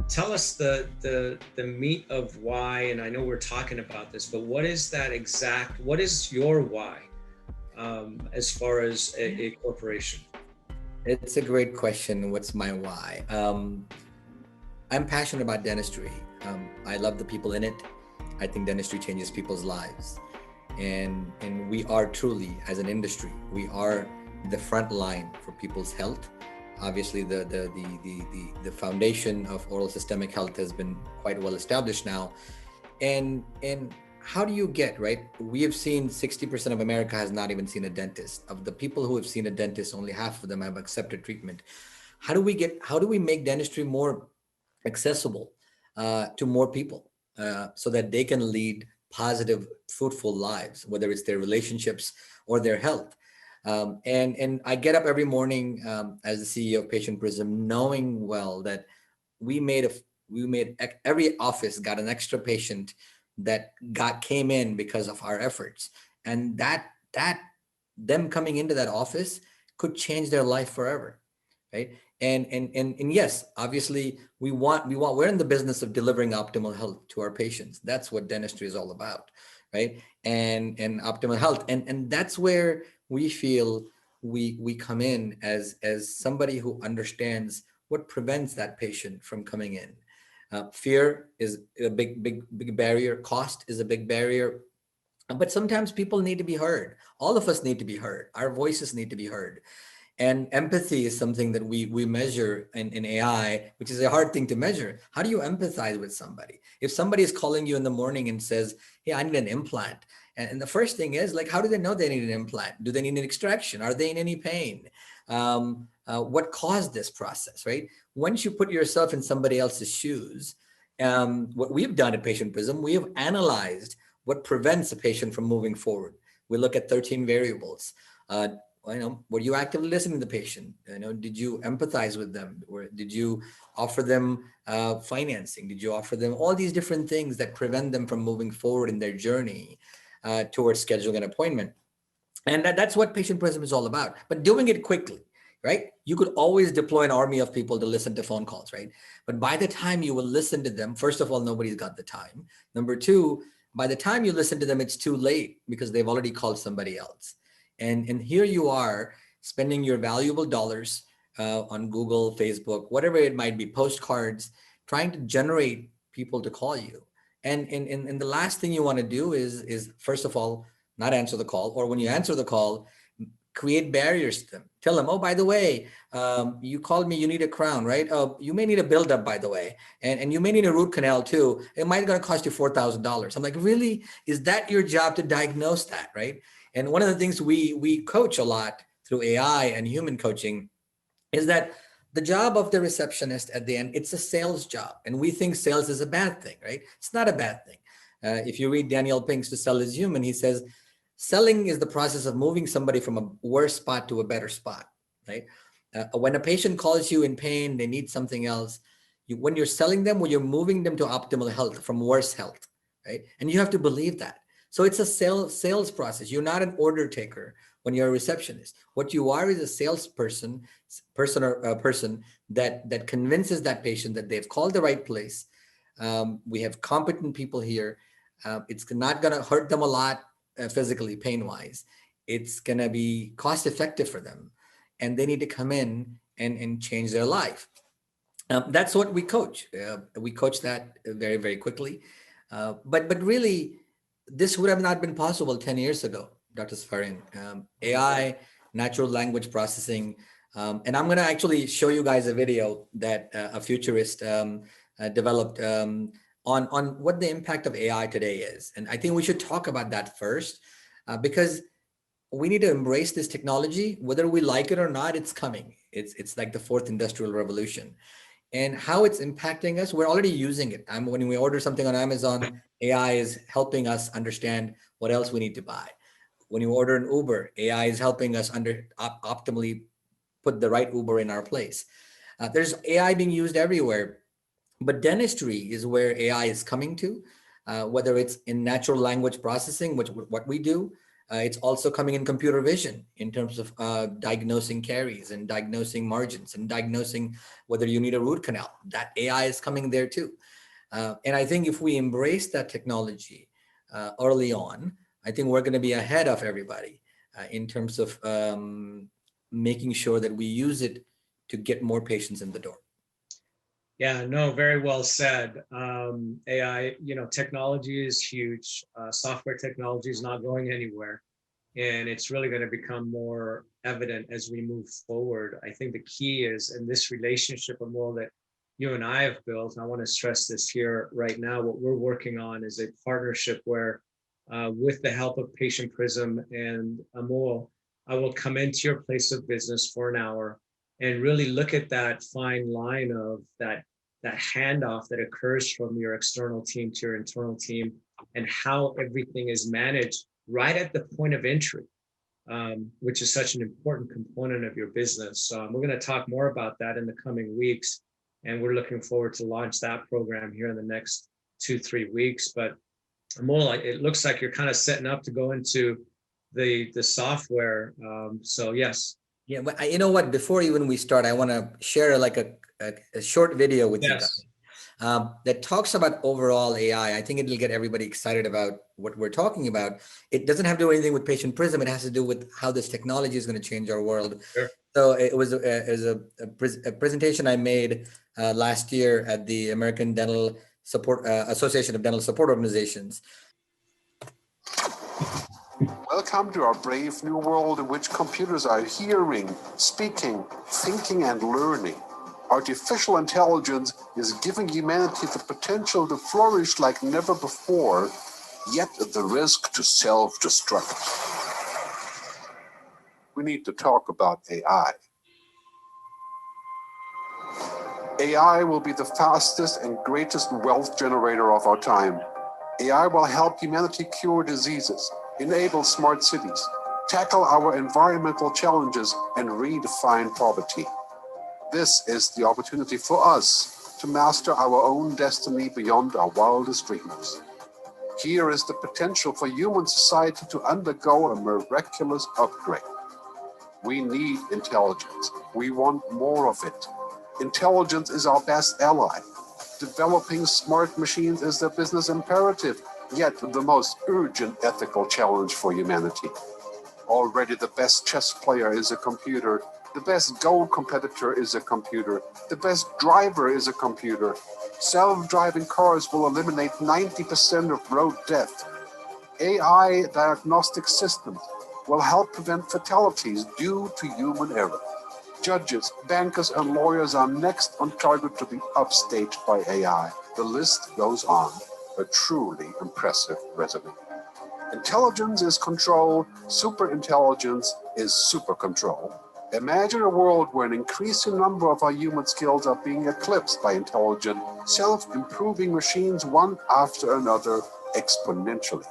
Tell us the meat of why, and I know we're talking about this, but what is that exact? What is your why as far as a corporation? It's a great question. What's my why? I'm passionate about dentistry. I love the people in it. I think dentistry changes people's lives, and we are truly, as an industry, we are the front line for people's health. Obviously, the foundation of oral systemic health has been quite well established now, and how do you get right? We have seen 60% of America has not even seen a dentist. Of the people who have seen a dentist, only half of them have accepted treatment. How do we make dentistry more accessible to more people, so that they can lead positive, fruitful lives, whether it's their relationships or their health. And I get up every morning, as the CEO of Patient Prism, knowing well that we made a we made every office got an extra patient that got came in because of our efforts, and that them coming into that office could change their life forever, right? And yes, obviously we're in the business of delivering optimal health to our patients. That's what dentistry is all about, right? And optimal health, and that's where we feel we come in as somebody who understands what prevents that patient from coming in. Fear is a big barrier. Cost is a big barrier, but sometimes people need to be heard. All of us need to be heard. Our voices need to be heard. And empathy is something that we measure in AI, which is a hard thing to measure. How do you empathize with somebody? If somebody is calling you in the morning and says, "Hey, I need an implant," and the first thing is like, how do they know they need an implant? Do they need an extraction? Are they in any pain? What caused this process, right? Once you put yourself in somebody else's shoes, what we've done at Patient Prism, we have analyzed what prevents a patient from moving forward. We look at 13 variables. Uh, were you actively listening to the patient? Did you empathize with them? Or did you offer them financing? Did you offer them all these different things that prevent them from moving forward in their journey towards scheduling an appointment? And that's what Patient Prism is all about, but doing it quickly, right? You could always deploy an army of people to listen to phone calls, right? But by the time you will listen to them, first of all, nobody's got the time. Number two, by the time you listen to them, it's too late because they've already called somebody else. And here you are spending your valuable dollars on Google, Facebook, whatever it might be, postcards, trying to generate people to call you. And the last thing you want to do is first of all not answer the call, or when you answer the call, create barriers to them. Tell them, oh, by the way, you called me, you need a crown, right? Oh, you may need a buildup, by the way, and you may need a root canal too. It might gonna cost you $4,000. I'm like, really? Is that your job to diagnose that, right? And one of the things we coach a lot through AI and human coaching is that the job of the receptionist at the end, it's a sales job, and we think sales is a bad thing, right? It's not a bad thing. If you read Daniel Pink's To Sell is Human, he says selling is the process of moving somebody from a worse spot to a better spot, right? When a patient calls you in pain, they need something else. When you're selling them, when you're moving them to optimal health from worse health, right? And you have to believe that. So it's a sales process. You're not an order taker when you're a receptionist. What you are is a salesperson, person that convinces that patient that they've called the right place. We have competent people here. It's not going to hurt them a lot physically, pain wise. It's going to be cost effective for them, and they need to come in and change their life. That's what we coach. We coach that very, very quickly. But really, this would have not been possible 10 years ago, Dr. Safarin. AI, natural language processing. And I'm going to actually show you guys a video that a futurist developed on what the impact of AI today is. And I think we should talk about that first, because we need to embrace this technology, whether we like it or not. It's coming. It's like the fourth industrial revolution, and how it's impacting us. We're already using it. When we order something on Amazon, AI is helping us understand what else we need to buy. When you order an Uber, AI is helping us optimally put the right Uber in our place. There's AI being used everywhere, but dentistry is where AI is coming to, whether it's in natural language processing, which what we do, It's also coming in computer vision in terms of diagnosing caries and diagnosing margins and diagnosing whether you need a root canal. That AI is coming there too. And I think if we embrace that technology early on, I think we're going to be ahead of everybody in terms of making sure that we use it to get more patients in the door. Yeah, no, very well said. AI, technology is huge. Software technology is not going anywhere. And it's really going to become more evident as we move forward. I think the key is in this relationship, Amol, that you and I have built, and I want to stress this here right now, what we're working on is a partnership where with the help of Patient Prism and Amol, I will come into your place of business for an hour and really look at that fine line of that handoff that occurs from your external team to your internal team and how everything is managed right at the point of entry, which is such an important component of your business. So we're going to talk more about that in the coming weeks. And we're looking forward to launch that program here in the next 2-3 weeks. But Amol, it looks like you're kind of setting up to go into the software. So yes. Yeah, but you know what? Before even we start, I want to share like a short video with you guys that talks about overall AI. I think it'll get everybody excited about what we're talking about. It doesn't have to do anything with Patient Prism. It has to do with how this technology is going to change our world. Sure. So it was a presentation I made last year at the American Dental Support Association of Dental Support Organizations. Welcome to our brave new world in which computers are hearing, speaking, thinking, and learning. Artificial intelligence is giving humanity the potential to flourish like never before, yet at the risk to self-destruct. We need to talk about AI. AI will be the fastest and greatest wealth generator of our time. AI will help humanity cure diseases, enable smart cities, tackle our environmental challenges, and redefine poverty. This is the opportunity for us to master our own destiny beyond our wildest dreams. Here is the potential for human society to undergo a miraculous upgrade. We need intelligence. We want more of it. Intelligence is our best ally. Developing smart machines is the business imperative, yet the most urgent ethical challenge for humanity. Already the best chess player is a computer. The best Go competitor is a computer. The best driver is a computer. Self-driving cars will eliminate 90% of road death. AI diagnostic systems will help prevent fatalities due to human error. Judges, bankers, and lawyers are next on target to be upstaged by AI. The list goes on. A truly impressive resume. Intelligence is control. Superintelligence is super control. Imagine a world where an increasing number of our human skills are being eclipsed by intelligent, self-improving machines one after another exponentially.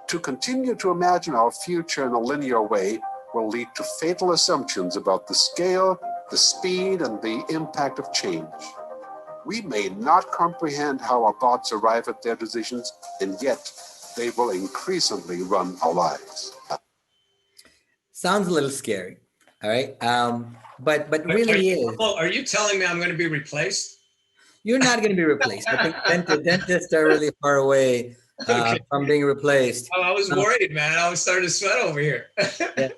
To continue to imagine our future in a linear way will lead to fatal assumptions about the scale, the speed, and the impact of change. We may not comprehend how our bots arrive at their decisions, and yet they will increasingly run our lives. Sounds a little scary, all right? But really is. Are you telling me I'm going to be replaced? You're not going to be replaced. I think dentists are really far away from being replaced. Oh, I was worried, man. I was starting to sweat over here. Yeah.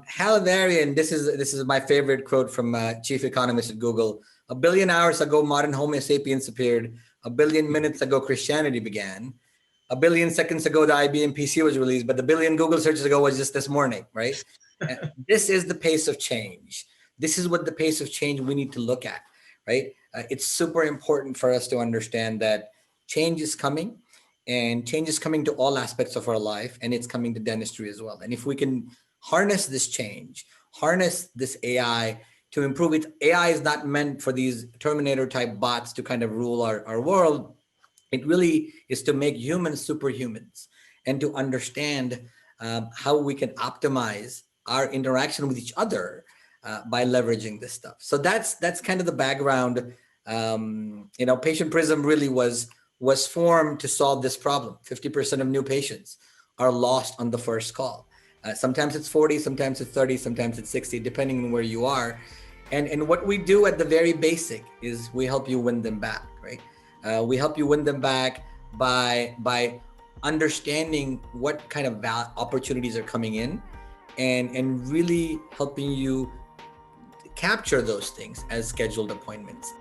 Hal Varian, this is my favorite quote from chief economist at Google. 1 billion hours ago, modern Homo sapiens appeared. 1 billion minutes ago, Christianity began. 1 billion seconds ago, the IBM PC was released, but the billion Google searches ago was just this morning, right? This is the pace of change. This is what the pace of change we need to look at, right? It's super important for us to understand that change is coming, and change is coming to all aspects of our life, and it's coming to dentistry as well. And if we can harness this change, harness this AI to improve it. AI is not meant for these Terminator type bots to kind of rule our world. It really is to make humans superhumans and to understand how we can optimize our interaction with each other by leveraging this stuff. So that's kind of the background. Patient Prism really was formed to solve this problem. 50% of new patients are lost on the first call. Sometimes it's 40, sometimes it's 30, sometimes it's 60, depending on where you are. And what we do at the very basic is we help you win them back, right? We help you win them back by understanding what kind of opportunities are coming in, and really helping you capture those things as scheduled appointments.